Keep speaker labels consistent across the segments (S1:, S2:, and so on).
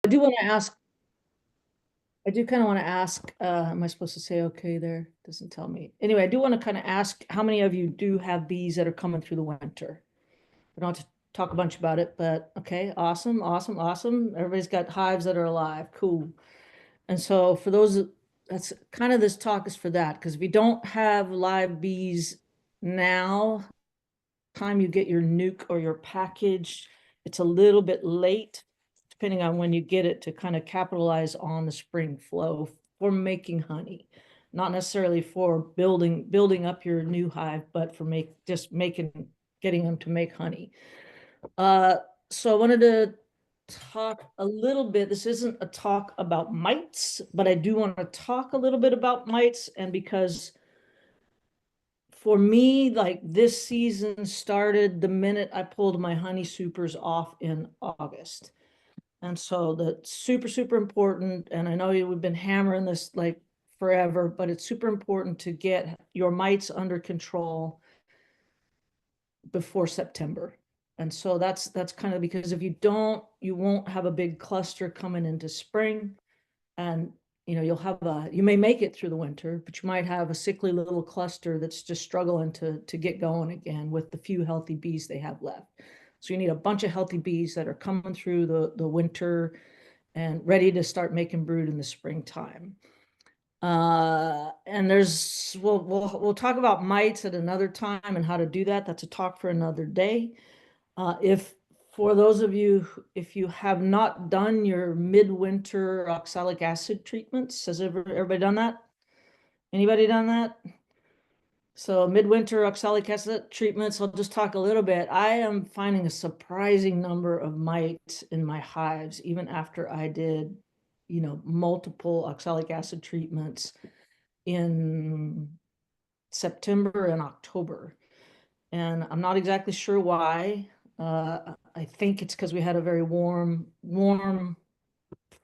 S1: I do want to ask, I do kind of want to ask, am I supposed to say okay there? Doesn't tell me. Anyway, I do want to kind of ask how many of you do have bees that are coming through the winter? We don't have to talk a bunch about it, but okay, awesome, awesome, awesome. Everybody's got hives that are alive. Cool. And so for those, that's kind of this talk is for that, because if you don't have live bees now, time you get your nuke or your package, it's a little bit late, depending on when you get it, to kind of capitalize on the spring flow for making honey. Not necessarily for building up your new hive, but for getting them to make honey. So I wanted to talk a little bit. This isn't a talk about mites, but I do want to talk a little bit about mites. And because for me, like this season started the minute I pulled my honey supers off in August. And so that's super, super important. And I know we've been hammering this like forever, but it's super important to get your mites under control before September. And so that's kind of because if you don't, you won't have a big cluster coming into spring. And you may make it through the winter, but you might have a sickly little cluster that's just struggling to get going again with the few healthy bees they have left. So you need a bunch of healthy bees that are coming through the winter and ready to start making brood in the springtime. And we'll talk about mites at another time and how to do that. That's a talk for another day. If for those of you, if you have not done your midwinter oxalic acid treatments, has everybody done that? Anybody done that? So midwinter oxalic acid treatments, I'll just talk a little bit. I am finding a surprising number of mites in my hives, even after I did, multiple oxalic acid treatments in September and October. And I'm not exactly sure why. I think it's because we had a very warm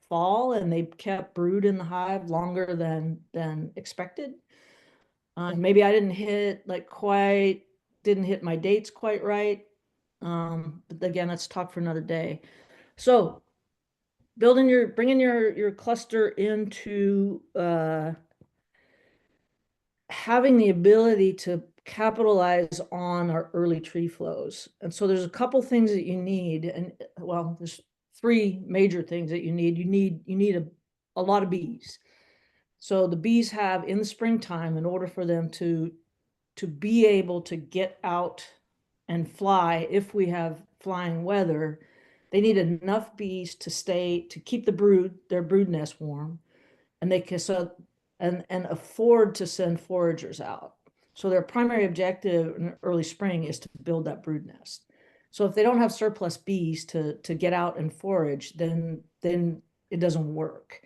S1: fall and they kept brood in the hive longer than expected. Maybe I didn't hit my dates quite right. But again, let's talk for another day. So bringing your cluster into having the ability to capitalize on our early tree flows. And so there's a couple things that you need, and well, there's three major things that you need. You need a lot of bees. So the bees have in the springtime, in order for them to be able to get out and fly, if we have flying weather, they need enough bees to keep their brood nest warm, and they can and afford to send foragers out. So their primary objective in early spring is to build that brood nest. So if they don't have surplus bees to get out and forage, then it doesn't work.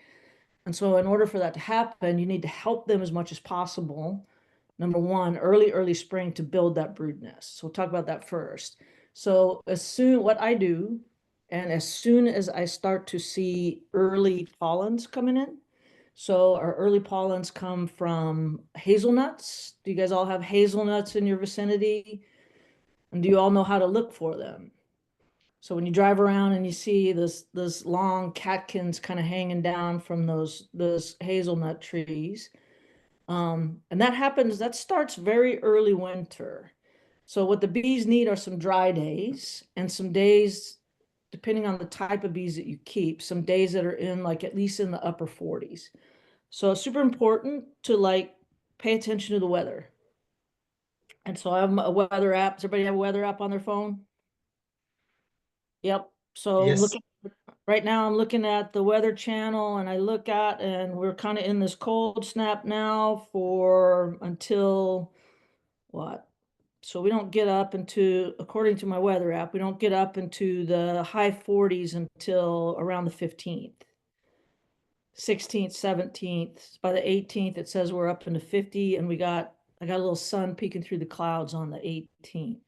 S1: And so in order for that to happen, you need to help them as much as possible. Number one, early spring, to build that brood nest. So we'll talk about that first. So what I do, and as soon as I start to see early pollens coming in, so our early pollens come from hazelnuts. Do you guys all have hazelnuts in your vicinity? And do you all know how to look for them? So when you drive around and you see this long catkins kind of hanging down from those hazelnut trees, and that starts very early winter. So what the bees need are some dry days and some days, depending on the type of bees that you keep, some days that are in like at least in the upper 40s. So it's super important to like pay attention to the weather. And so I have a weather app. Does everybody have a weather app on their phone? Yep. So
S2: Yes.
S1: right now I'm looking at the weather channel, and we're kind of in this cold snap now for until what? So we don't get up into, according to my weather app, we don't get up into the high 40s until around the 15th. 16th, 17th. By the 18th, it says we're up into 50, and I got a little sun peeking through the clouds on the 18th.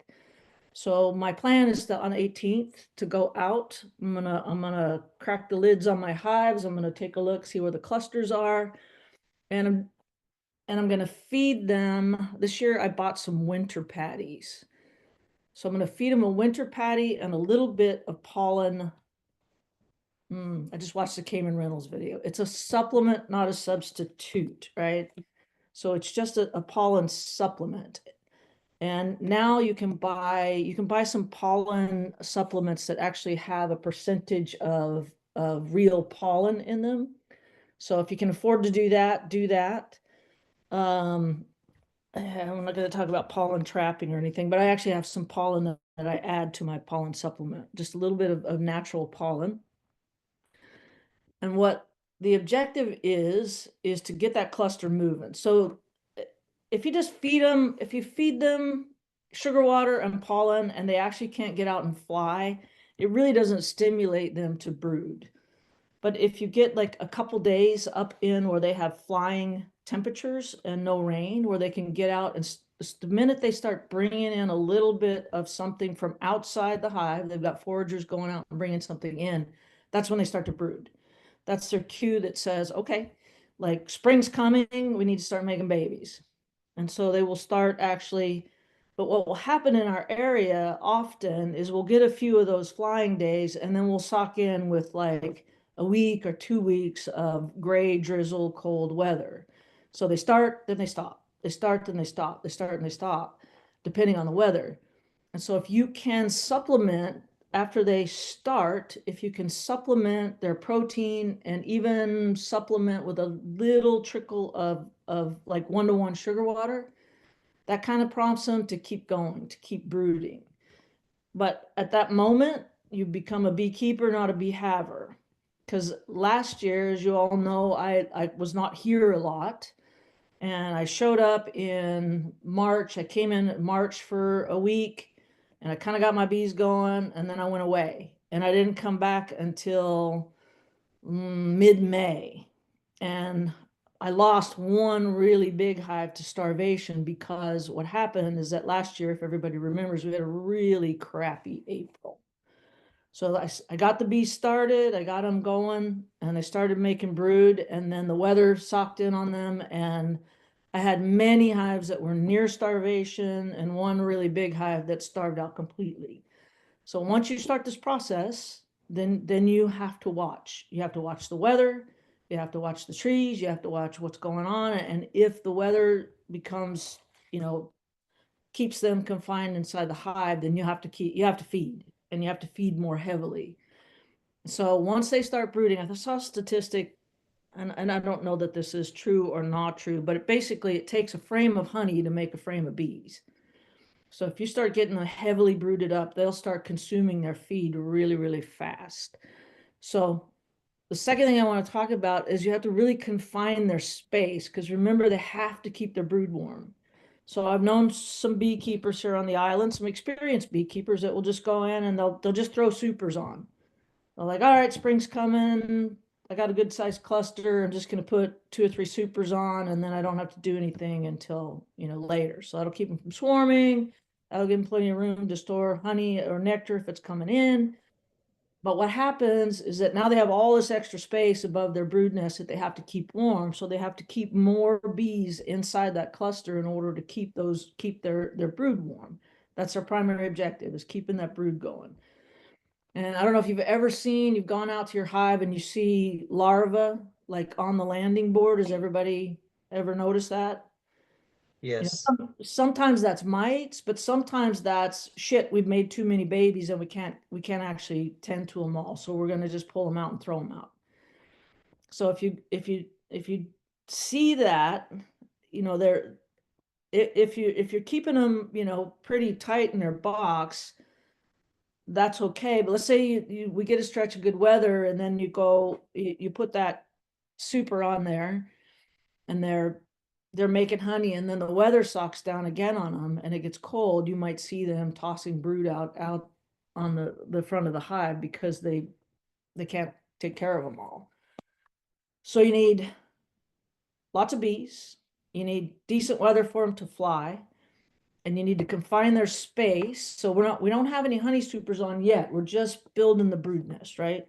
S1: So my plan is to, on the 18th, to go out. I'm gonna crack the lids on my hives. I'm gonna take a look, see where the clusters are, and I'm gonna feed them. This year I bought some winter patties. So I'm gonna feed them a winter patty and a little bit of pollen I just watched the Cayman Reynolds video. It's a supplement, not a substitute, right? So it's just a pollen supplement. And now you can buy some pollen supplements that actually have a percentage of real pollen in them. So if you can afford to do that, do that. Um, I'm not going to talk about pollen trapping or anything, but I actually have some pollen that I add to my pollen supplement, just a little bit of natural pollen. And what the objective is to get that cluster moving. So if you just feed them, if you feed them sugar water and pollen and they actually can't get out and fly, it really doesn't stimulate them to brood. But if you get like a couple days up in where they have flying temperatures and no rain, where they can get out, and the minute they start bringing in a little bit of something from outside the hive, they've got foragers going out and bringing something in, that's when they start to brood. That's their cue that says, okay, like spring's coming, we need to start making babies. And so they will start actually, but what will happen in our area often is we'll get a few of those flying days and then we'll sock in with like a week or 2 weeks of gray drizzle, cold weather. So they start, then they stop. They start, then they stop. They start and they stop, depending on the weather. And so if you can supplement after they start, if you can supplement their protein and even supplement with a little trickle of like 1-to-1 sugar water, that kind of prompts them to keep going, to keep brooding. But at that moment, you become a beekeeper, not a beehaver. Because last year, as you all know, I was not here a lot. And I showed up in March. I came in March for a week and I kind of got my bees going and then I went away. And I didn't come back until mid-May. And I lost one really big hive to starvation because what happened is that last year, if everybody remembers, we had a really crappy April. So I got the bees started, I got them going, and they started making brood, and then the weather socked in on them, and I had many hives that were near starvation and one really big hive that starved out completely. So once you start this process, then you have to watch. You have to watch the weather, you have to watch the trees, you have to watch what's going on, and if the weather becomes, keeps them confined inside the hive, then you have to feed, and you have to feed more heavily. So once they start brooding, I saw a statistic, and I don't know that this is true or not true, but it takes a frame of honey to make a frame of bees. So if you start getting them heavily brooded up, they'll start consuming their feed really, really fast. So the second thing I want to talk about is you have to really confine their space, because remember, they have to keep their brood warm. So I've known some beekeepers here on the island, some experienced beekeepers that will just go in and they'll just throw supers on. They're like, all right, spring's coming. I got a good sized cluster. I'm just going to put 2 or 3 supers on, and then I don't have to do anything until, later. So that'll keep them from swarming. That'll give them plenty of room to store honey or nectar if it's coming in. But what happens is that now they have all this extra space above their brood nest that they have to keep warm. So they have to keep more bees inside that cluster in order to keep their brood warm. That's their primary objective, is keeping that brood going. And I don't know if you've gone out to your hive and you see larvae like on the landing board. Has everybody ever noticed that?
S2: Yes.
S1: Sometimes that's mites, but sometimes that's shit. We've made too many babies and we can't actually tend to them all. So we're going to just pull them out and throw them out. So if you see that, they're, if you're keeping them, pretty tight in their box, that's okay. But let's say we get a stretch of good weather and then you put that super on there and they're making honey, and then the weather socks down again on them and it gets cold, you might see them tossing brood out on the front of the hive because they can't take care of them all. So you need lots of bees, you need decent weather for them to fly, and you need to confine their space. So we don't have any honey supers on yet. We're just building the brood nest, right?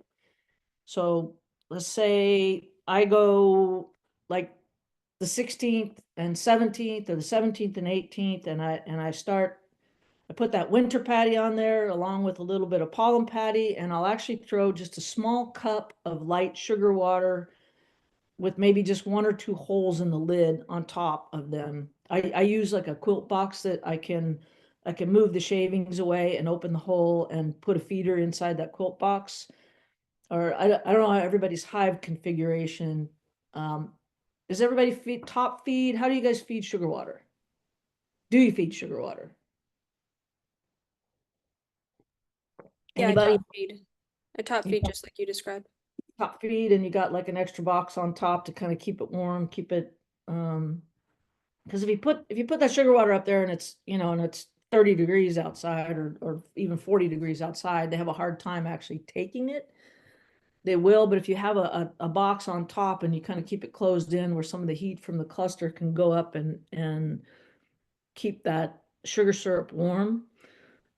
S1: So let's say I go like the 16th and 17th, or the 17th and 18th, and I start I put that winter patty on there along with a little bit of pollen patty, and I'll actually throw just a small cup of light sugar water with maybe just one or two holes in the lid on top of them. I use like a quilt box that I can move the shavings away and open the hole and put a feeder inside that quilt box. Or I don't know everybody's hive configuration. Does everybody feed top feed? How do you guys feed sugar water? Do you feed sugar water?
S3: Yeah, I
S1: Anybody?
S3: top feed. I top feed just like you described.
S1: Top feed, and you got like an extra box on top to kind of keep it warm, keep it because if you put that sugar water up there and it's and it's 30 degrees outside or even 40 degrees outside, they have a hard time actually taking it. They will, but if you have a box on top and you kind of keep it closed in where some of the heat from the cluster can go up and keep that sugar syrup warm,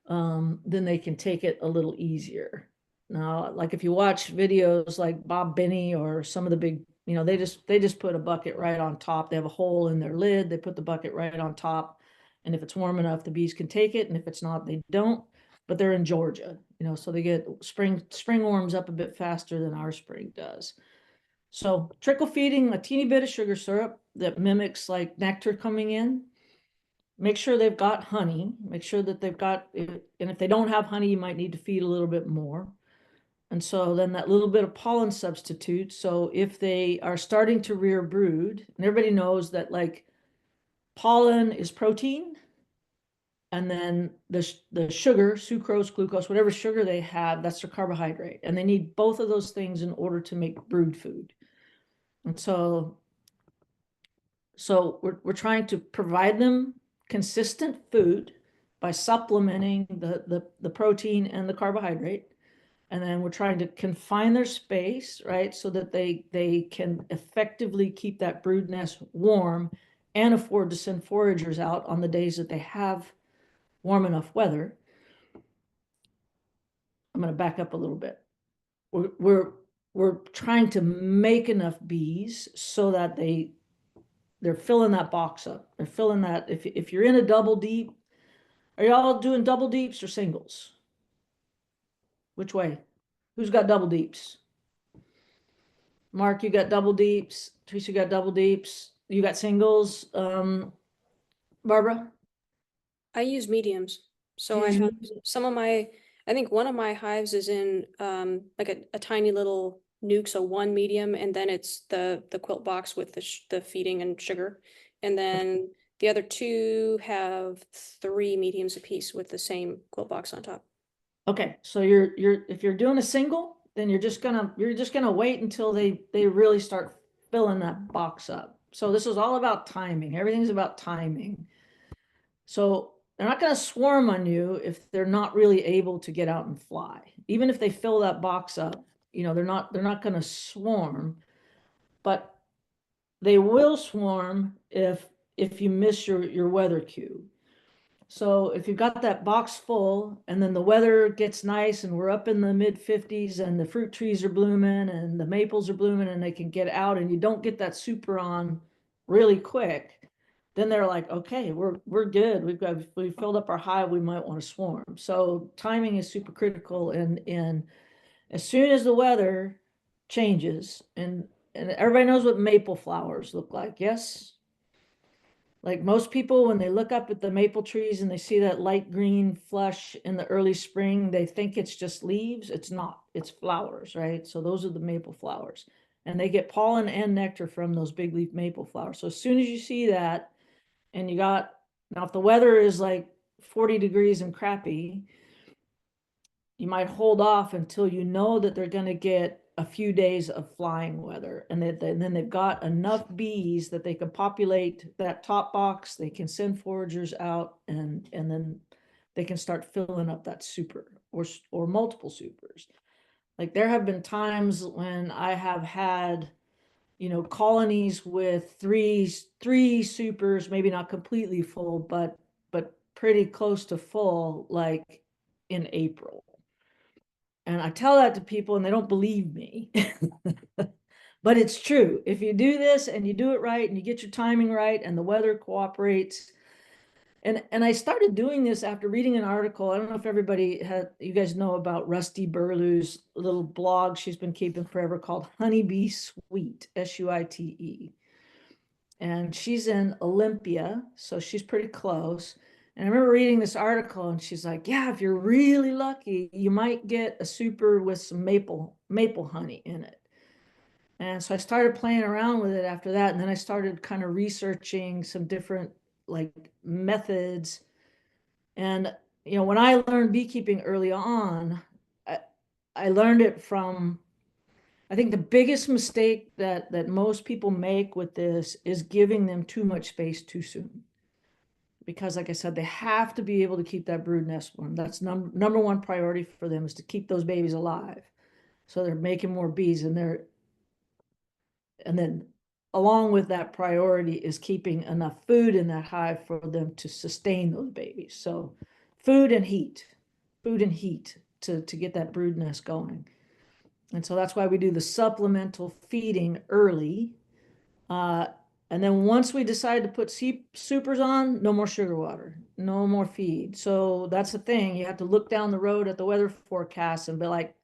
S1: then they can take it a little easier. Now, like if you watch videos like Bob Benny or some of the big, they just put a bucket right on top. They have a hole in their lid. They put the bucket right on top. And if it's warm enough, the bees can take it. And if it's not, they don't. But they're in Georgia, so they get spring warms up a bit faster than our spring does. So trickle feeding a teeny bit of sugar syrup that mimics like nectar coming in. Make sure they've got honey, make sure that they've got, and if they don't have honey, you might need to feed a little bit more. And so then that little bit of pollen substitute. So if they are starting to rear brood, and everybody knows that like pollen is protein, and then the sugar, sucrose, glucose, whatever sugar they have, that's their carbohydrate. And they need both of those things in order to make brood food. And so we're trying to provide them consistent food by supplementing the protein and the carbohydrate. And then we're trying to confine their space, right? So that they can effectively keep that brood nest warm and afford to send foragers out on the days that they have warm enough weather. I'm going to back up a little bit. We're trying to make enough bees so that they're filling that box up. They're filling that. If you're in a double deep, are y'all doing double deeps or singles? Which way? Who's got double deeps? Mark, you got double deeps. Teresa, you got double deeps. You got singles. Barbara?
S3: I use mediums. So I
S1: Use
S3: have some of my, I think one of my hives is in like a tiny little nuke, so one medium, and then it's the quilt box with the feeding and sugar. And then the other two have 3 mediums apiece with the same quilt box on top.
S1: Okay, so if you're doing a single, then you're just gonna wait until they really start filling that box up. So this is all about timing. Everything's about timing. So they're not going to swarm on you if they're not really able to get out and fly. Even if they fill that box up, they're not going to swarm, but they will swarm if you miss your weather cue. So if you've got that box full and then the weather gets nice and we're up in the mid 50s and the fruit trees are blooming and the maples are blooming and they can get out and you don't get that super on really quick, then they're like, okay, we're good. We filled up our hive. We might want to swarm. So timing is super critical. And as soon as the weather changes and everybody knows what maple flowers look like. Yes. Like most people, when they look up at the maple trees and they see that light green flush in the early spring, they think it's just leaves. It's not, it's flowers, right? So those are the maple flowers. And they get pollen and nectar from those big leaf maple flowers. So as soon as you see that, and now if the weather is like 40 degrees and crappy, you might hold off until you know that they're going to get a few days of flying weather, and then they've got enough bees that they can populate that top box. They can send foragers out, and then they can start filling up that super or multiple supers. Like there have been times when I have had, colonies with three supers, maybe not completely full, but pretty close to full, like in April. And I tell that to people and they don't believe me. But it's true. If you do this and you do it right and you get your timing right and the weather cooperates And I started doing this after reading an article. I don't know if you guys know about Rusty Burlew's little blog she's been keeping forever called Honeybee Suite, Suite. And she's in Olympia, so she's pretty close. And I remember reading this article, and she's like, yeah, if you're really lucky, you might get a super with some maple honey in it. And so I started playing around with it after that. And then I started kind of researching some different like methods. And, when I learned beekeeping early on, I learned it from, I think the biggest mistake that most people make with this is giving them too much space too soon. Because like I said, they have to be able to keep that brood nest warm. That's number one priority for them, is to keep those babies alive. So they're making more bees, and then along with that priority is keeping enough food in that hive for them to sustain those babies. So food and heat to get that brood nest going. And so that's why we do the supplemental feeding early. And then once we decide to put supers on, no more sugar water, no more feed. So that's the thing. You have to look down the road at the weather forecast and be like,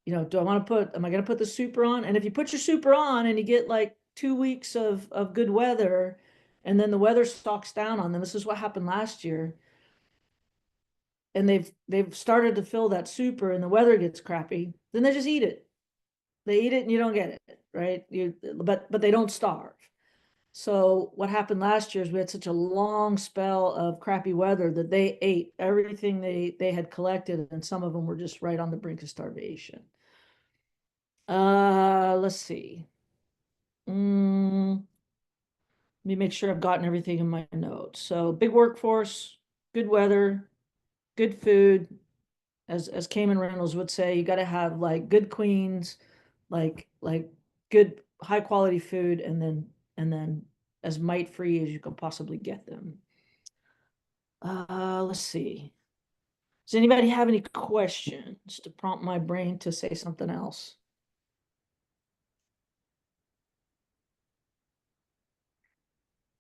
S1: am I going to put the super on? And if you put your super on and you get like 2 weeks of good weather, and then the weather stalks down on them, this is what happened last year. And they've started to fill that super and the weather gets crappy, then they just eat it. They eat it and you don't get it, right? But they don't starve. So what happened last year is we had such a long spell of crappy weather that they ate everything they had collected, and some of them were just right on the brink of starvation. Let's see. Let me make sure I've gotten everything in my notes. So big workforce, good weather, good food. As Cayman Reynolds would say, you got to have like good queens, like good high quality food, and then as mite free as you can possibly get them. Let's see. Does anybody have any questions to prompt my brain to say something else?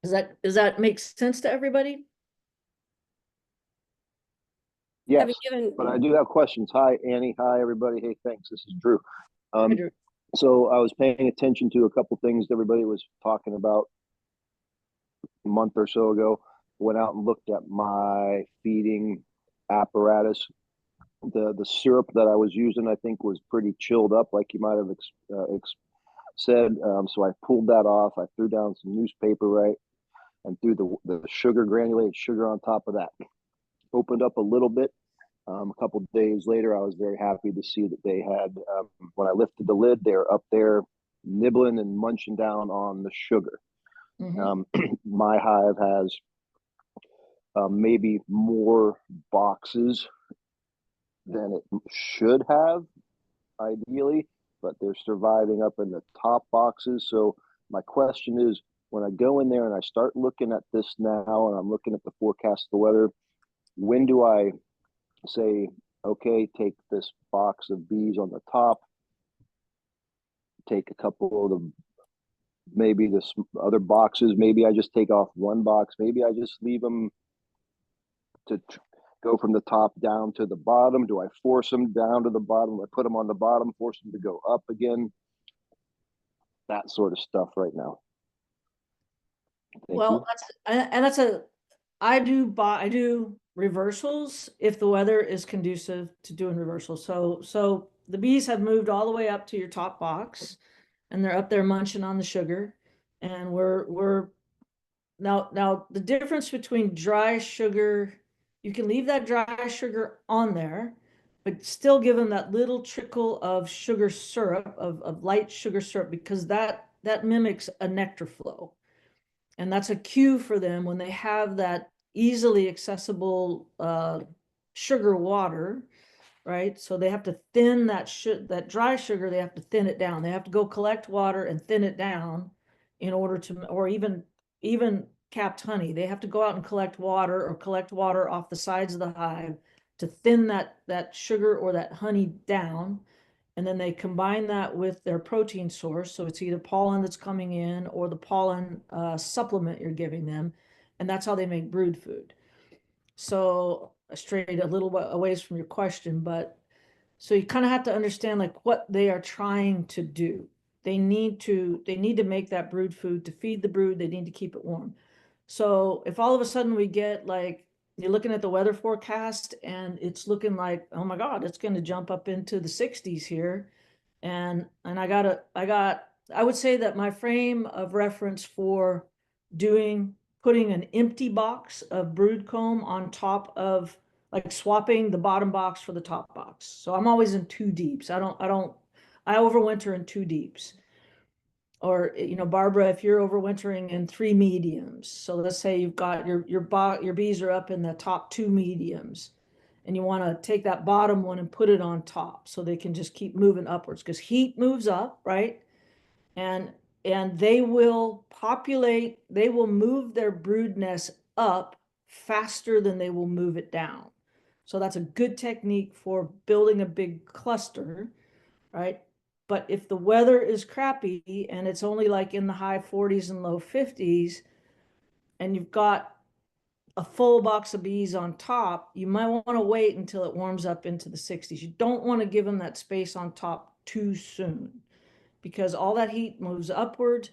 S1: Does that make sense to everybody?
S3: Have
S4: Yes,
S3: you given,
S4: but I do have questions. Hi, Annie. Hi, everybody. Hey, thanks. This is Drew.
S1: Drew.
S4: So I was paying attention to a couple things everybody was talking about a month or so ago. Went out and looked at my feeding apparatus. The syrup that I was using, I think, was pretty chilled up, like you might have said. So I pulled that off. I threw down some newspaper, right, and threw the sugar, granulated sugar on top of that. Opened up a little bit. A couple days later, I was very happy to see that they had, when I lifted the lid, they're up there nibbling and munching down on the sugar. My hive has maybe more boxes than it should have, ideally, but they're surviving up in the top boxes. So my question is, when I go in there and I start looking at this now, and I'm looking at the forecast of the weather, when do I say, okay, take this box of bees on the top, take a couple of maybe the other boxes, maybe I just take off one box, maybe I just leave them to go from the top down to the bottom? Do I force them down to the bottom? Do I put them on the bottom, force them to go up again? That sort of stuff right now. Thank you.
S1: I do reversals if the weather is conducive to doing reversals. So the bees have moved all the way up to your top box, and they're up there munching on the sugar. And we're now the difference between dry sugar, you can leave that dry sugar on there, but still give them that little trickle of sugar syrup, of light sugar syrup, because that mimics a nectar flow. And that's a cue for them when they have that easily accessible sugar water, right? So they have to thin that dry sugar, they have to thin it down. They have to go collect water and thin it down in order to, or even capped honey. They have to go out and collect water off the sides of the hive to thin that sugar or that honey down. And then they combine that with their protein source. So it's either pollen that's coming in or the pollen supplement you're giving them. and that's how they make brood food. So I strayed a little bit away from your question, but so you kind of have to understand like what they are trying to do. They need to make that brood food to feed the brood. They need to keep it warm. So if all of a sudden we get like, you're looking at the weather forecast and it's looking like, oh my God, it's going to jump up into the 60s here. And I would say that my frame of reference for putting an empty box of brood comb on top of, like, swapping the bottom box for the top box. So I'm always in two deeps. I overwinter in two deeps. Or, Barbara, if you're overwintering in three mediums, so let's say you've got your bees are up in the top two mediums, and you want to take that bottom one and put it on top so they can just keep moving upwards, because heat moves up, right? And they will move their brood nest up faster than they will move it down. So that's a good technique for building a big cluster, right? But if the weather is crappy and it's only like in the high 40s and low 50s, and you've got a full box of bees on top, you might want to wait until it warms up into the 60s. You don't want to give them that space on top too soon, because all that heat moves upward,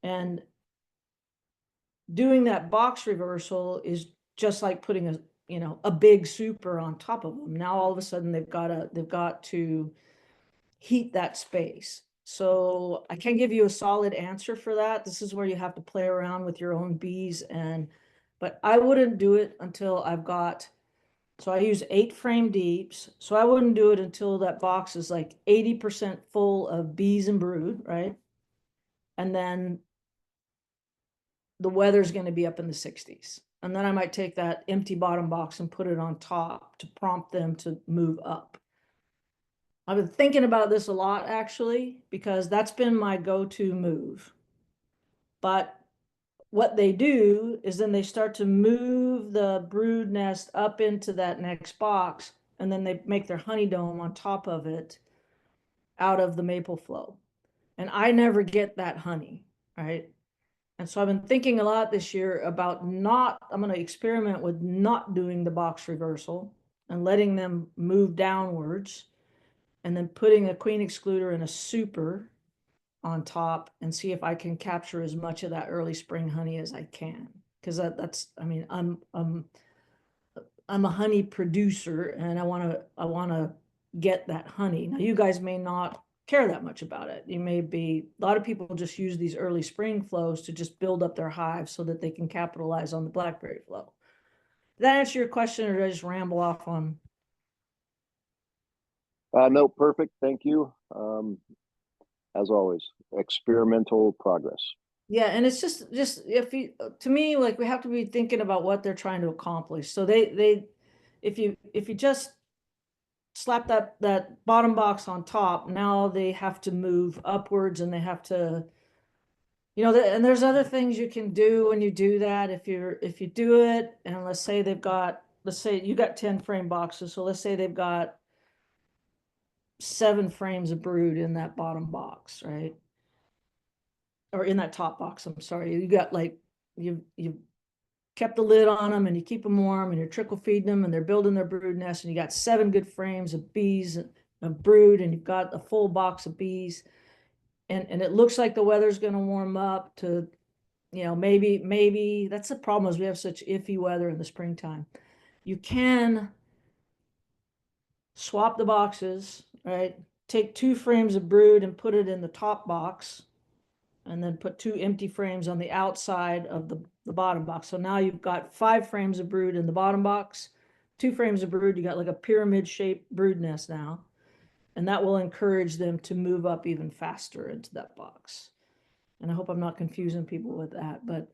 S1: and doing that box reversal is just like putting a big super on top of them. Now all of a sudden they've got to heat that space. So I can't give you a solid answer for that. This is where you have to play around with your own bees, but I wouldn't do it until so I use 8 frame deeps. So I wouldn't do it until that box is like 80% full of bees and brood, right? And then the weather's going to be up in the 60s. And then I might take that empty bottom box and put it on top to prompt them to move up. I've been thinking about this a lot, actually, because that's been my go-to move. But what they do is then they start to move the brood nest up into that next box, and then they make their honey dome on top of it out of the maple flow. And I never get that honey, right? And so I've been thinking a lot this year about I'm going to experiment with not doing the box reversal and letting them move downwards, and then putting a queen excluder and a super on top and see if I can capture as much of that early spring honey as I can. Because I'm a honey producer, and I want to get that honey. Now you guys may not care that much about it. A lot of people just use these early spring flows to just build up their hive so that they can capitalize on the blackberry flow. Did that answer your question, or did I just ramble off on?
S4: No, perfect. Thank you. As always, experimental progress.
S1: Yeah, and it's just to me, like, we have to be thinking about what they're trying to accomplish. So if you just slap that bottom box on top, now they have to move upwards, and they have to, and there's other things you can do when you do that. If you do it, and let's say you got 10 frame boxes, so let's say they've got 7 frames of brood in that bottom box, right? Or in that top box, I'm sorry. You got like, you kept the lid on them, and you keep them warm, and you're trickle feeding them, and they're building their brood nest, and you got 7 good frames of bees of brood, and you've got a full box of bees, and it looks like the weather's going to warm up to, maybe that's the problem, is we have such iffy weather in the springtime. You can swap the boxes, right? Take 2 frames of brood and put it in the top box, and then put 2 empty frames on the outside of the bottom box. So now you've got 5 frames of brood in the bottom box, 2 frames of brood. You got like a pyramid shaped brood nest now, and that will encourage them to move up even faster into that box. And I hope I'm not confusing people with that, but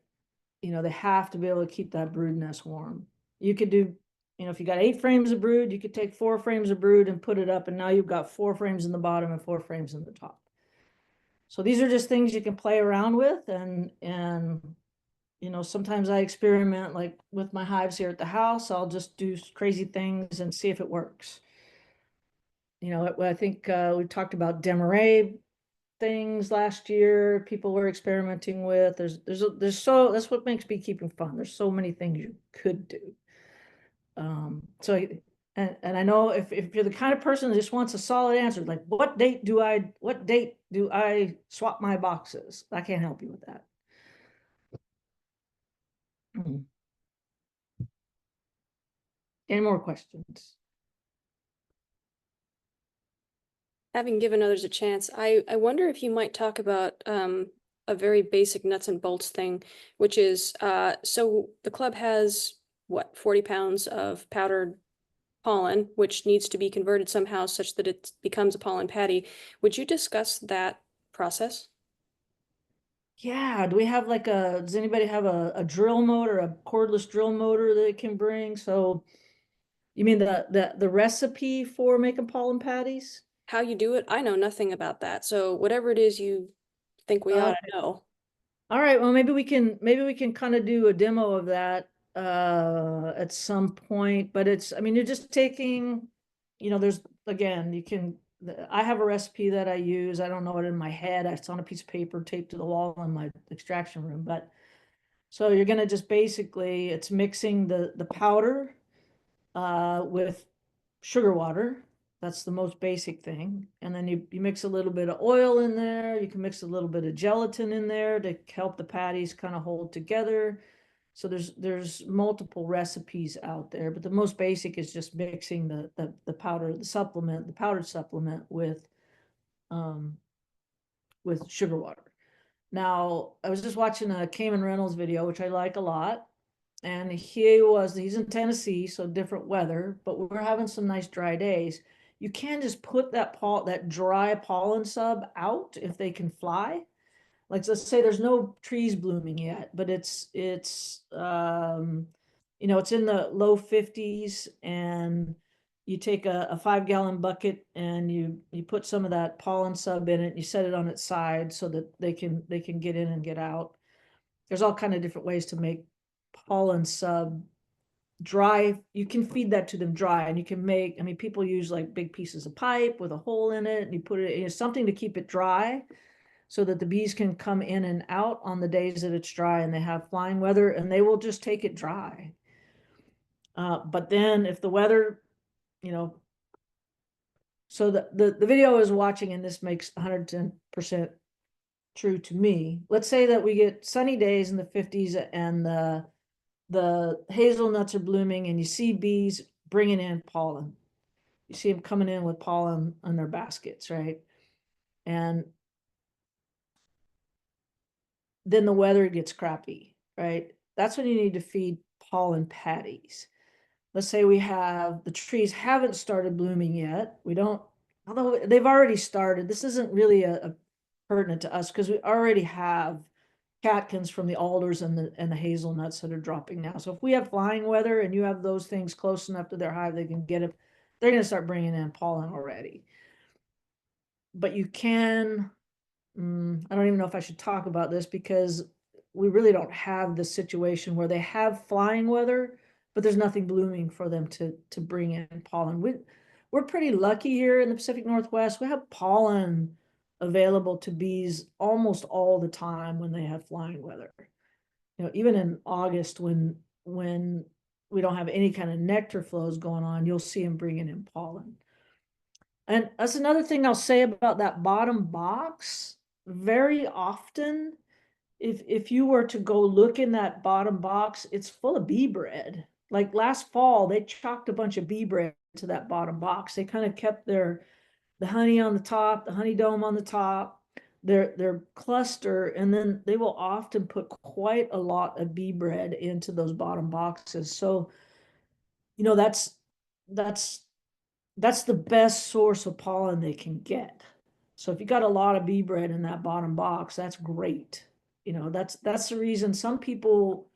S1: they have to be able to keep that brood nest warm. You could do, if you got 8 frames of brood, you could take 4 frames of brood and put it up, and now you've got 4 frames in the bottom and 4 frames in the top. So these are just things you can play around with, and sometimes I experiment, like with my hives here at the house. I'll just do crazy things and see if it works. I think we talked about Demarest. things last year people were experimenting with. That's what makes beekeeping fun. There's so many things you could do. And I know if you're the kind of person that just wants a solid answer, like what date do I swap my boxes? I can't help you with that. Any more questions?
S3: Having given others a chance, I wonder if you might talk about a very basic nuts and bolts thing, which is so the club has what, 40 pounds of powdered pollen, which needs to be converted somehow such that it becomes a pollen patty. Would you discuss that process?
S1: Yeah, do we have like does anybody have a drill motor, a cordless drill motor that it can bring? So you mean the recipe for making pollen patties?
S3: How you do it? I know nothing about that. So whatever it is you think we ought to know.
S1: All right, well, maybe we can kind of do a demo of that at some point, but I mean, you're just taking, there's, again, I have a recipe that I use. I don't know it in my head. It's on a piece of paper taped to the wall in my extraction room, but so you're gonna just basically, it's mixing the powder with sugar water. That's the most basic thing. And then you mix a little bit of oil in there. You can mix a little bit of gelatin in there to help the patties kind of hold together. So there's multiple recipes out there, but the most basic is just mixing the powdered supplement with sugar water. Now, I was just watching a Cayman Reynolds video, which I like a lot. And he's in Tennessee, so different weather, but we're having some nice dry days. You can just put that dry pollen sub out if they can fly. Like, let's say there's no trees blooming yet, but it's it's in the low 50s, and you take a 5-gallon bucket and you put some of that pollen sub in it, and you set it on its side so that they can get in and get out. There's all kind of different ways to make pollen sub dry. You can feed that to them dry, and you can make, I mean, people use like big pieces of pipe with a hole in it, and you put it in something to keep it dry so that the bees can come in and out on the days that it's dry and they have flying weather, and they will just take it dry. But then if the weather, so the video I was watching, and this makes 110% true to me. Let's say that we get sunny days in the 50s and the hazelnuts are blooming, and you see bees bringing in pollen. You see them coming in with pollen on their baskets, right? And then the weather gets crappy, right? That's when you need to feed pollen patties. Let's say the trees haven't started blooming yet. Although they've already started. This isn't really a pertinent to us because we already have catkins from the alders and the hazelnuts that are dropping now. So if we have flying weather and you have those things close enough to their hive, they can get it. They're going to start bringing in pollen already. But you can, I don't even know if I should talk about this because we really don't have the situation where they have flying weather, but there's nothing blooming for them to bring in pollen. We're pretty lucky here in the Pacific Northwest. We have pollen available to bees almost all the time when they have flying weather. Even in August when we don't have any kind of nectar flows going on, you'll see them bringing in pollen. And that's another thing I'll say about that bottom box. Very often, if you were to go look in that bottom box, it's full of bee bread. Like last fall, they chalked a bunch of bee bread to that bottom box. They kind of kept the honey on the top, the honey dome on the top, their cluster, and then they will often put quite a lot of bee bread into those bottom boxes. So, that's the best source of pollen they can get. So if you got a lot of bee bread in that bottom box, that's great. That's the reason some people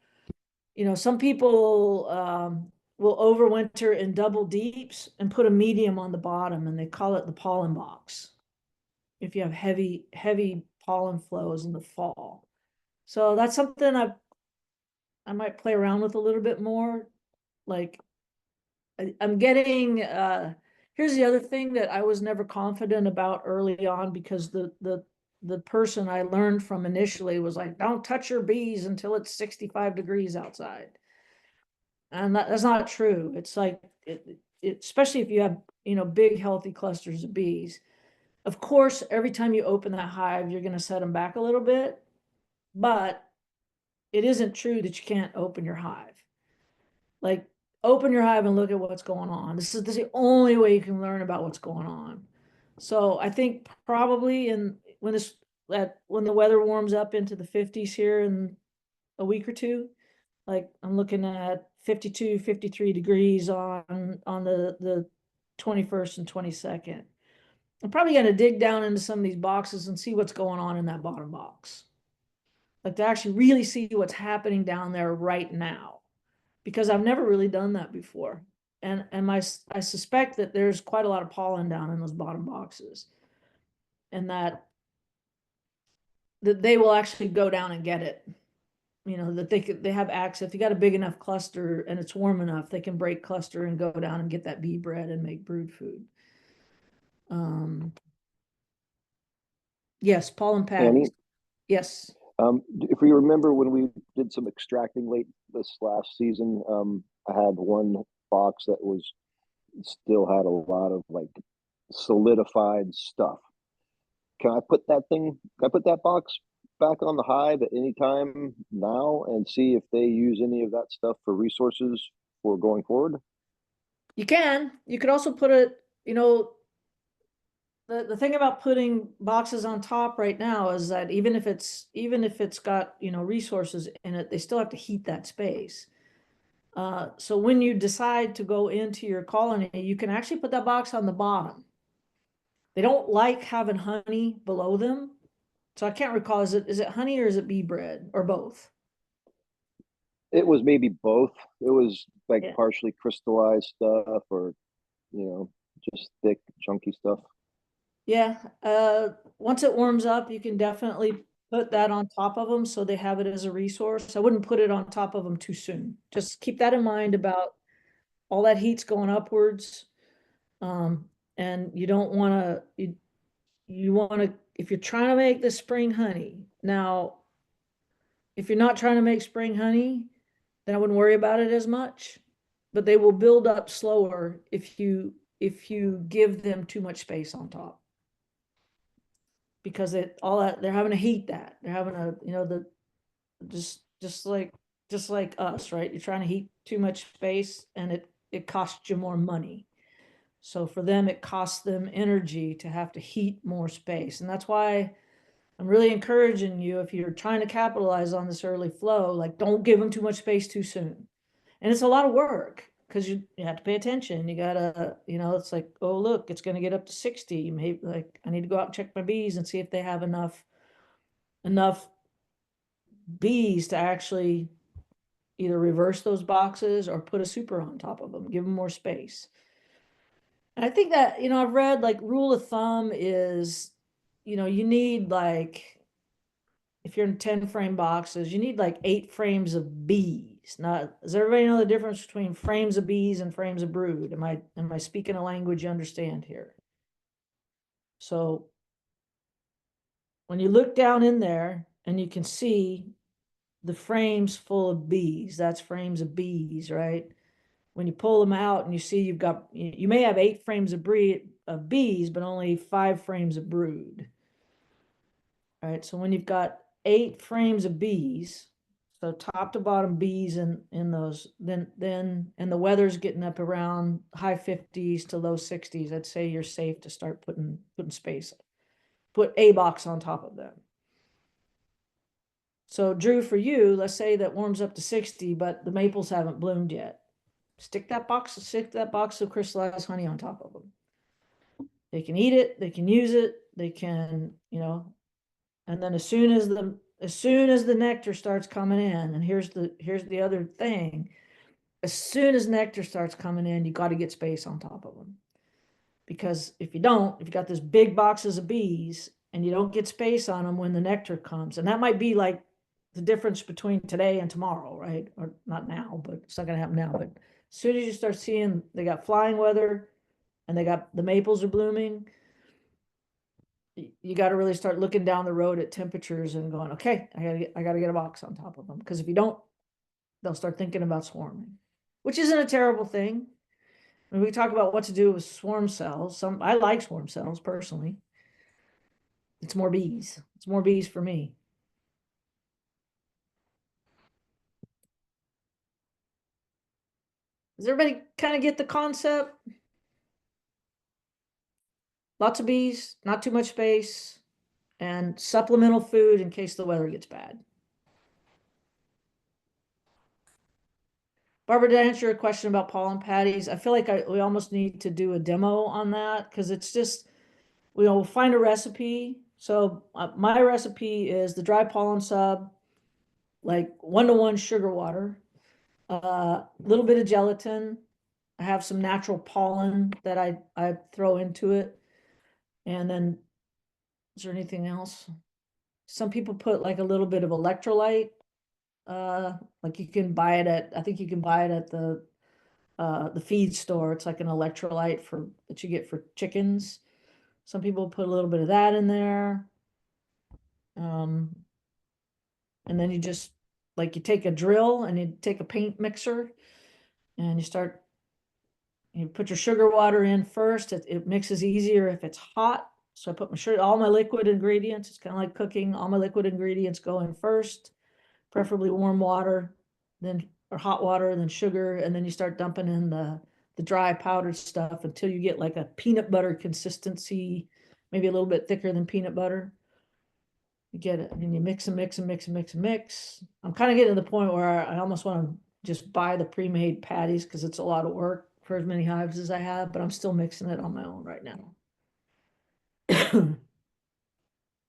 S1: will overwinter in double deeps and put a medium on the bottom, and they call it the pollen box if you have heavy pollen flows in the fall. So that's something I might play around with a little bit more. Like I'm getting here's the other thing that I was never confident about early on, because the the person I learned from initially was like, don't touch your bees until it's 65 degrees outside. And that's not true. It's like, especially if you have, big healthy clusters of bees. Of course, every time you open that hive, you're going to set them back a little bit, but it isn't true that you can't open your hive. Like, open your hive and look at what's going on. This is the only way you can learn about what's going on. So I think probably when the weather warms up into the 50s here in a week or two, like I'm looking at 52, 53 degrees on the 21st and 22nd. I'm probably going to dig down into some of these boxes and see what's going on in that bottom box. Like to actually really see what's happening down there right now, because I've never really done that before. And I suspect that there's quite a lot of pollen down in those bottom boxes, and that they will actually go down and get it. That they have access. If you got a big enough cluster and it's warm enough, they can break cluster and go down and get that bee bread and make brood food. Yes, pollen pads.
S4: Annie?
S1: Yes.
S4: If we remember when we did some extracting late this last season, I had one box that still had a lot of like solidified stuff. Can I put that box back on the hive at any time now and see if they use any of that stuff for resources for going forward?
S1: You could also put it, the thing about putting boxes on top right now is that even if it's got, resources in it, they still have to heat that space. So when you decide to go into your colony, you can actually put that box on the bottom. They don't like having honey below them. So I can't recall, is it honey or is it bee bread or both?
S4: It was maybe both. It was like
S1: Yeah.
S4: partially crystallized stuff or, just thick, chunky stuff.
S1: Yeah. Once it warms up, you can definitely put that on top of them so they have it as a resource. I wouldn't put it on top of them too soon. Just keep that in mind about all that heat's going upwards. And you don't want to, you want to, if you're trying to make the spring honey, now, if you're not trying to make spring honey, then I wouldn't worry about it as much. But they will build up slower if you give them too much space on top. Because they're having to heat that. They're having to, just like us, right? You're trying to heat too much space and it costs you more money. So for them, it costs them energy to have to heat more space. And that's why I'm really encouraging you, if you're trying to capitalize on this early flow, like don't give them too much space too soon. And it's a lot of work because you have to pay attention. You gotta, it's like, oh, look, it's gonna get up to 60. Maybe like I need to go out and check my bees and see if they have enough bees to actually either reverse those boxes or put a super on top of them, give them more space. And I think that, I've read like rule of thumb is, you need like, if you're in 10 frame boxes, you need like 8 frames of bees. Now, does everybody know the difference between frames of bees and frames of brood? Am I speaking a language you understand here? So when you look down in there and you can see the frames full of bees, that's frames of bees, right? When you pull them out and you see you may have 8 frames of bees, but only 5 frames of brood. All right, so when you've got 8 frames of bees, so top to bottom bees in those, then and the weather's getting up around high 50s to low 60s, I'd say you're safe to start putting space. Put a box on top of them. So Drew, for you, let's say that warms up to 60, but the maples haven't bloomed yet. Stick that box of crystallized honey on top of them. They can eat it, they can use it, they can, and then as soon as the nectar starts coming in, and here's the other thing, as soon as nectar starts coming in, you got to get space on top of them. Because if you got this big boxes of bees and you don't get space on them when the nectar comes, and that might be like the difference between today and tomorrow, right? Or not now, but it's not going to happen now. But as soon as you start seeing they got flying weather and they got the maples are blooming, you got to really start looking down the road at temperatures and going, okay, I gotta get a box on top of them. Because if you don't, they'll start thinking about swarming, which isn't a terrible thing. When we talk about what to do with swarm cells, I like swarm cells personally. It's more bees. It's more bees for me. Does everybody kind of get the concept? Lots of bees, not too much space, and supplemental food in case the weather gets bad. Barbara, to answer your question about pollen patties, I feel like we almost need to do a demo on that because it's just, we'll find a recipe. So my recipe is the dry pollen sub, like 1-to-1 sugar water, a little bit of gelatin. I have some natural pollen that I throw into it. And then, is there anything else? Some people put like a little bit of electrolyte. Like you can buy it at, I think you can buy it at the feed store. It's like an electrolyte that you get for chickens. Some people put a little bit of that in there. And then you just, like you take a drill and you take a paint mixer and you put your sugar water in first. It mixes easier if it's hot. So I put all my liquid ingredients, it's kind of like cooking, all my liquid ingredients go in first, preferably warm water, or hot water, then sugar, and then you start dumping in the dry powdered stuff until you get like a peanut butter consistency, maybe a little bit thicker than peanut butter. You get it, and you mix and mix and mix and mix and mix. I'm kind of getting to the point where I almost want to just buy the pre-made patties because it's a lot of work for as many hives as I have, but I'm still mixing it on my own right now.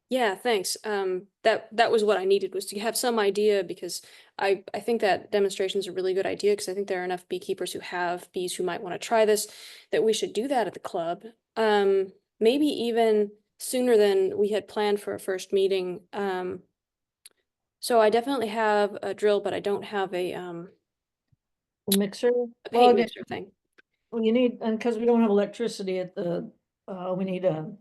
S3: Yeah, thanks. That was what I needed, was to have some idea, because I think that demonstration is a really good idea, because I think there are enough beekeepers who have bees who might want to try this, that we should do that at the club. Maybe even sooner than we had planned for a first meeting. So I definitely have a drill, but I don't have a
S1: Mixer.
S3: paint mixer thing.
S1: Well, you need, and because we don't have electricity at we need a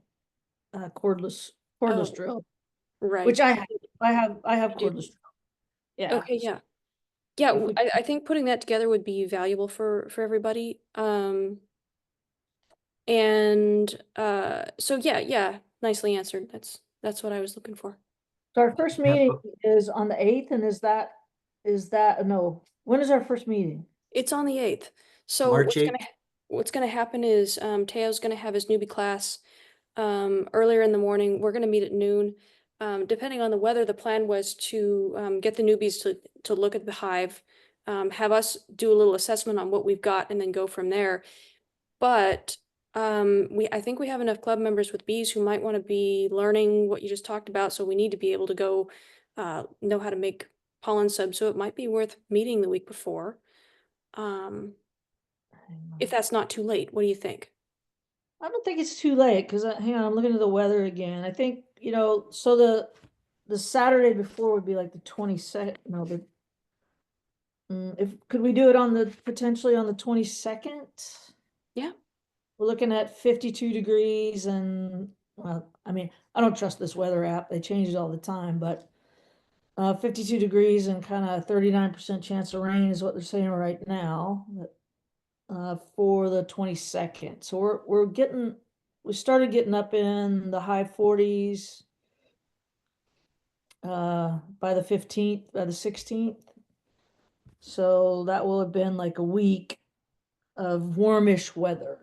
S1: cordless
S3: Oh,
S1: drill,
S3: right.
S1: which I have
S3: You do.
S1: cordless drill. Yeah.
S3: Okay, yeah. Yeah,
S1: If we-
S3: I think putting that together would be valuable for everybody. So yeah, nicely answered. That's what I was looking for.
S1: So our first meeting is on the 8th, and is that, no, when is our first meeting?
S3: It's on the 8th. So
S2: March
S3: what's gonna happen is Teo's gonna have his newbie class earlier in the morning. We're gonna meet at noon. Depending on the weather, the plan was to get the newbies to look at the hive, have us do a little assessment on what we've got, and then go from there. But I think we have enough club members with bees who might want to be learning what you just talked about. So we need to be able to go know how to make pollen subs. So it might be worth meeting the week before. If that's not too late, what do you think?
S1: I don't think it's too late because hang on, I'm looking at the weather again. I think, so the Saturday before would be like the 22nd. No, could we do it potentially on the 22nd?
S3: Yeah.
S1: We're looking at 52 degrees and, well, I mean, I don't trust this weather app. They change it all the time, but 52 degrees and kind of 39% chance of rain is what they're saying right now. For the 22nd. So we started getting up in the high 40s by the 15th, by the 16th. So that will have been like a week of warmish weather.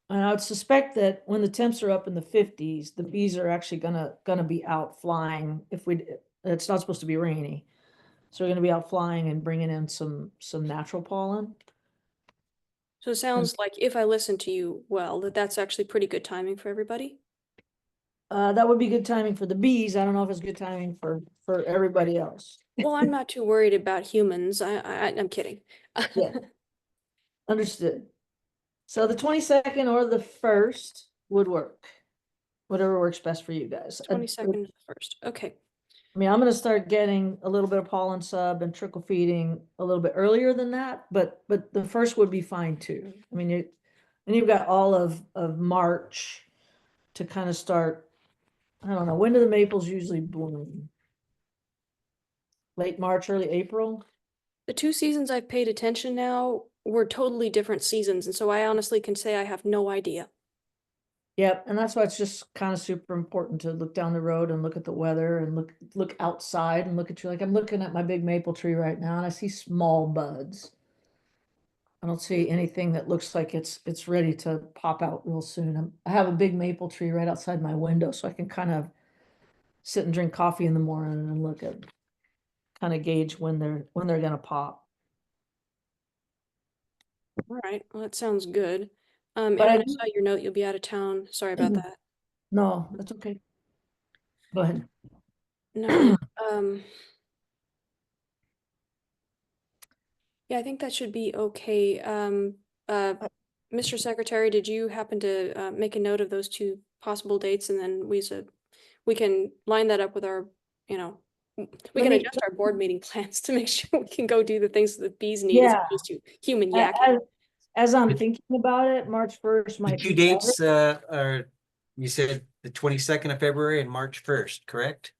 S1: And I would suspect that when the temps are up in the 50s, the bees are actually gonna be out flying. It's not supposed to be rainy, so we're gonna be out flying and bringing in some natural pollen.
S3: So it sounds like, if I listen to you well, that's actually pretty good timing for everybody.
S1: That would be good timing for the bees. I don't know if it's good timing for everybody else.
S3: Well, I'm not too worried about humans. I'm kidding.
S1: Yeah. Understood. So the 22nd or the 1st would work. Whatever works best for you guys.
S3: 22nd to the 1st. Okay.
S1: I mean, I'm gonna start getting a little bit of pollen sub and trickle feeding a little bit earlier than that, but the 1st would be fine too. I mean, you've got all of March to kind of start I don't know, when do the maples usually bloom? Late March, early April?
S3: The 2 seasons I've paid attention now were totally different seasons, and so I honestly can say I have no idea.
S1: Yep, and that's why it's just kind of super important to look down the road and look at the weather and look outside and look at you. Like I'm looking at my big maple tree right now and I see small buds. I don't see anything that looks like it's ready to pop out real soon. I have a big maple tree right outside my window, so I can kind of sit and drink coffee in the morning and look at kind of gauge when they're gonna pop.
S3: All right, well, that sounds good.
S1: But I
S3: Erin, I
S1: do,
S3: saw your note, you'll be out of town. Sorry about that.
S1: no, that's okay. Go ahead.
S3: No, yeah, I think that should be okay. Mr. Secretary, did you happen to make a note of those 2 possible dates, and then we can line that up with our, we
S1: Let
S3: can
S1: me,
S3: adjust our board meeting plans to make sure we can go do the things that the bees need as
S1: yeah,
S3: opposed to human
S1: as,
S3: yakking.
S1: as I'm
S2: The-
S1: thinking about it, March 1st
S2: The
S1: might
S2: two
S1: be better.
S2: dates are, you said the 22nd of February and March 1st, correct?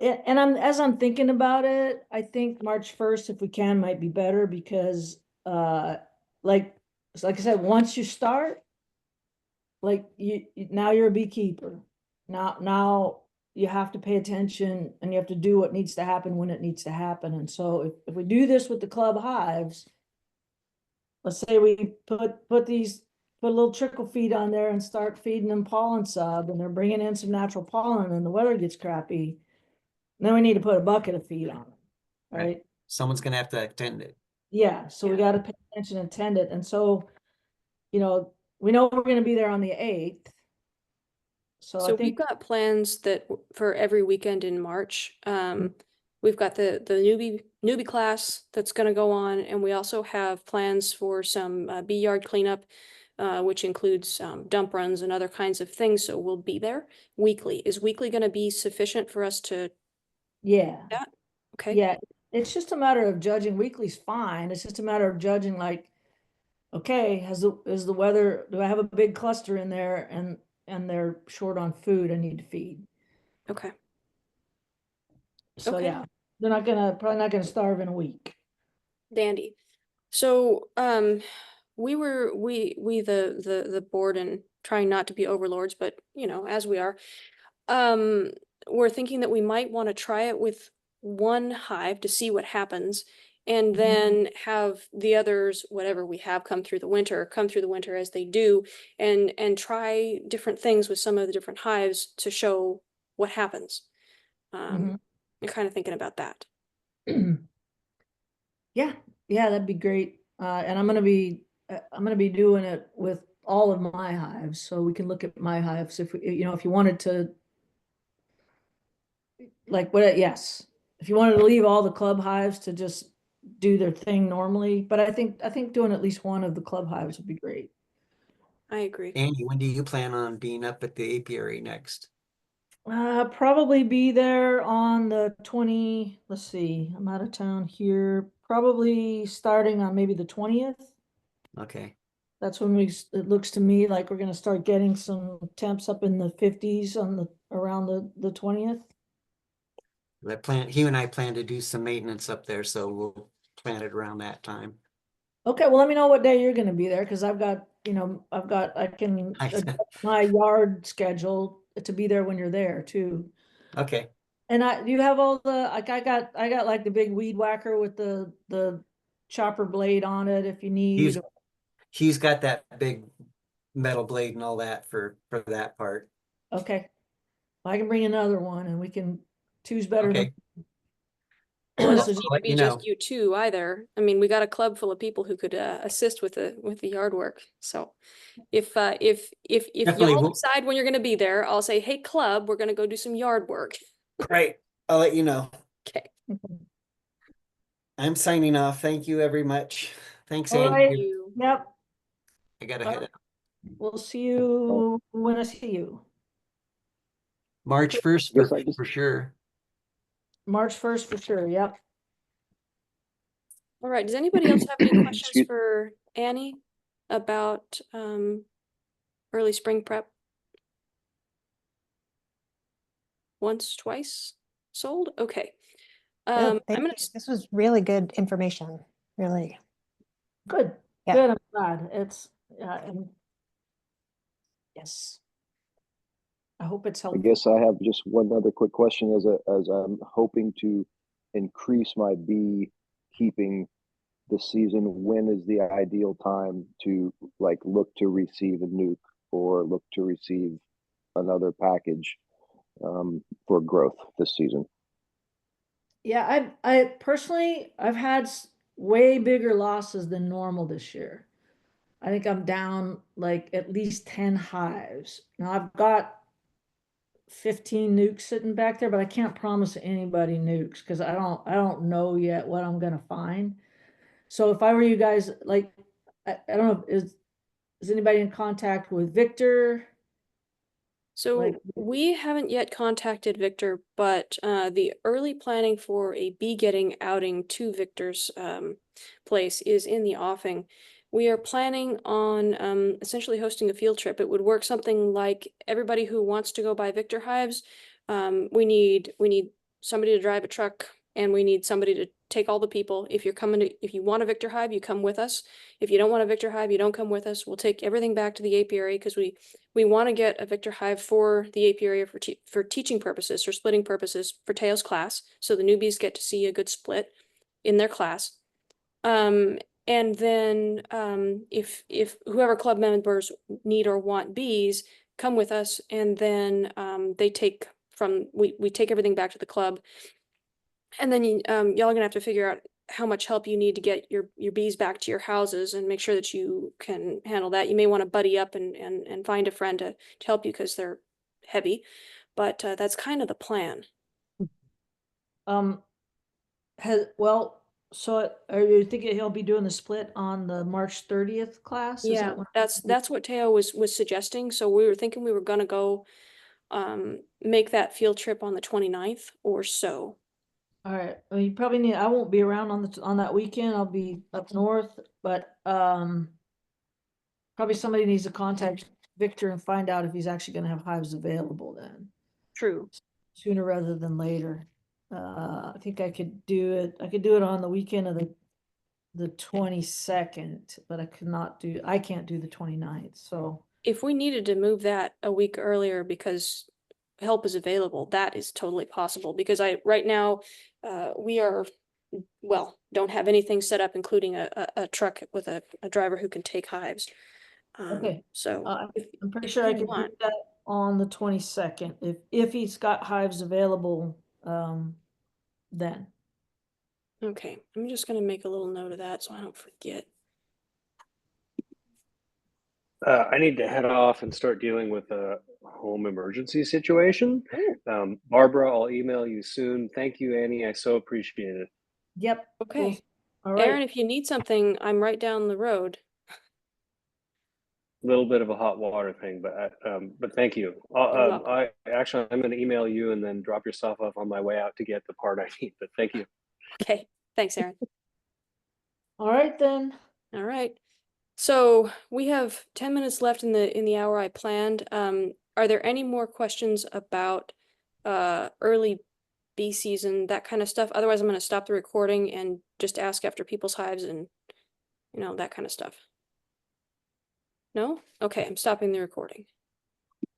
S1: And as I'm thinking about it, I think March 1st, if we can, might be better because like like I said, once you start, like now you're a beekeeper. Now you have to pay attention and you have to do what needs to happen when it needs to happen. And so if we do this with the club hives, let's say we put a little trickle feed on there and start feeding them pollen sub and they're bringing in some natural pollen and the weather gets crappy. Then we need to put a bucket of feed on them, right?
S2: Someone's gonna have to attend it.
S1: Yeah, so we
S3: Yeah.
S1: gotta pay attention and tend it, and so, we know we're gonna be there on the 8th. So I
S3: So we've
S1: think,
S3: got plans that for every weekend in March. We've got the newbie class that's going to go on, and we also have plans for some bee yard cleanup, which includes dump runs and other kinds of things. So we'll be there weekly. Is weekly going to be sufficient for us to
S1: yeah,
S3: that? Okay.
S1: yeah, it's just a matter of judging. Weekly's fine, it's just a matter of judging like, okay, is the weather, do I have a big cluster in there and they're short on food I need to feed?
S3: Okay.
S1: So
S3: Okay.
S1: yeah, they're probably not gonna starve in a week.
S3: Dandy. So, the board, and trying not to be overlords, but as we are, we're thinking that we might want to try it with one hive to see what happens, and
S1: Mhm.
S3: then have the others, whatever we have come through the winter as they do, and try different things with some of the different hives to show what happens.
S1: Mhm.
S3: I'm kind of thinking about that.
S1: Yeah, yeah, that'd be great. And I'm gonna be doing it with all of my hives, so we can look at my hives if if you wanted to, like, yes, if you wanted to leave all the club hives to just do their thing normally, but I think doing at least one of the club hives would be great.
S3: I agree.
S2: Andy, when do you plan on being up at the apiary next?
S1: Probably be there on the 20, let's see, I'm out of town here, probably starting on maybe the 20th.
S2: Okay.
S1: That's when it looks to me like we're gonna start getting some temps up in the 50s around the 20th.
S2: He and I plan to do some maintenance up there, so we'll plan it around that time.
S1: Okay, well, let me know what day you're gonna be there, because I can adjust my yard schedule to be there when you're there too.
S2: Okay.
S1: And you have all the, like, I got like the big weed whacker with the chopper blade on it if you need.
S2: He's got that big metal blade and all that for that part.
S1: Okay, I can bring another one and we can, two's better than.
S2: Okay.
S3: Well, it
S1: So
S3: doesn't
S1: just-
S3: need to be
S2: let you
S3: just
S2: know.
S3: you two either. I mean, we got a club full of people who could assist with the yard work. So if
S2: Definitely
S3: y'all
S2: will.
S3: decide when you're gonna be there, I'll say, hey, club, we're gonna go do some yard work.
S2: Great. I'll let you know.
S3: Okay.
S2: I'm signing off. Thank you very much. Thanks,
S1: All
S2: Andy.
S1: right,
S3: You.
S1: yep,
S2: I gotta head out.
S1: we'll see you when I see you.
S2: March 1st
S4: Guess I just
S2: for sure.
S1: March 1st for sure, yep.
S3: All right. Does anybody else have any questions
S4: Excuse-
S3: for Annie about early spring prep? once, twice sold. Okay.
S5: Good,
S3: I'm
S5: thank
S3: gonna,
S5: you. This was really good information, really.
S1: Good,
S5: Yeah.
S1: good, I'm glad, it's, and yes. I hope it's
S4: I
S1: helpful.
S4: guess I have just one other quick question as I'm hoping to increase my bee keeping this season. When is the ideal time to like look to receive a nuke or look to receive another package for growth this season?
S1: Yeah, I personally, I've had way bigger losses than normal this year. I think I'm down like at least 10 hives. Now I've got 15 nukes sitting back there, but I can't promise anybody nukes because I don't know yet what I'm gonna find. So if I were you guys, like, I don't know, is anybody in contact with Victor?
S3: so
S1: Like,
S3: we haven't yet contacted Victor, but the early planning for a bee getting outing to Victor's place is in the offing. We are planning on essentially hosting a field trip. It would work something like everybody who wants to go by Victor hives. We need somebody to drive a truck, and we need somebody to take all the people. If you want a Victor hive, you come with us. If you don't want a Victor hive, you don't come with us. We'll take everything back to the apiary because we want to get a Victor hive for the apiary for teaching purposes, for splitting purposes, for Teo's class, so the newbies get to see a good split in their class. And then if whoever club members need or want bees, come with us, and then we take everything back to the club, and then y'all are gonna have to figure out how much help you need to get your bees back to your houses and make sure that you can handle that. You may want to buddy up and find a friend to help you because they're heavy, but that's kind of the plan.
S1: well, so are you thinking he'll be doing the split on the March 30th class? Is
S3: Yeah,
S1: that when?
S3: that's what Teo was suggesting. So we were thinking we were gonna go make that field trip on the 29th or so.
S1: All right, well, you probably need, I won't be around on that weekend, I'll be up north, but, probably somebody needs to contact Victor and find out if he's actually gonna have hives available then,
S3: True.
S1: sooner rather than later. I think I could do it on the weekend of the 22nd, but I can't do the 29th, so.
S3: If we needed to move that a week earlier because help is available, that is totally possible, because right now, we don't have anything set up, including a truck with a driver who can take hives.
S1: Okay.
S3: So
S1: I'm pretty
S3: if
S1: sure I
S3: you
S1: could do
S3: want.
S1: that on the 22nd, if he's got hives available, then.
S3: Okay, I'm just gonna make a little note of that so I don't forget.
S6: I need to head off and start dealing with a home emergency situation.
S3: Ooh.
S6: Barbara, I'll email you soon. Thank you, Annie. I so appreciate it.
S1: Yep.
S3: Okay.
S1: All
S3: Aaron,
S1: right.
S3: if you need something, I'm right down the road.
S6: Little bit of a hot water thing, but thank you.
S3: You're welcome.
S6: I'm going to email you and then drop your stuff off on my way out to get the part I need. But thank you.
S3: Okay, thanks, Aaron.
S1: All right, then.
S3: All right. So we have 10 minutes left in the hour I planned. Are there any more questions about early bee season, that kind of stuff? Otherwise, I'm going to stop the recording and just ask after people's hives and that kind of stuff. No? Okay, I'm stopping the recording.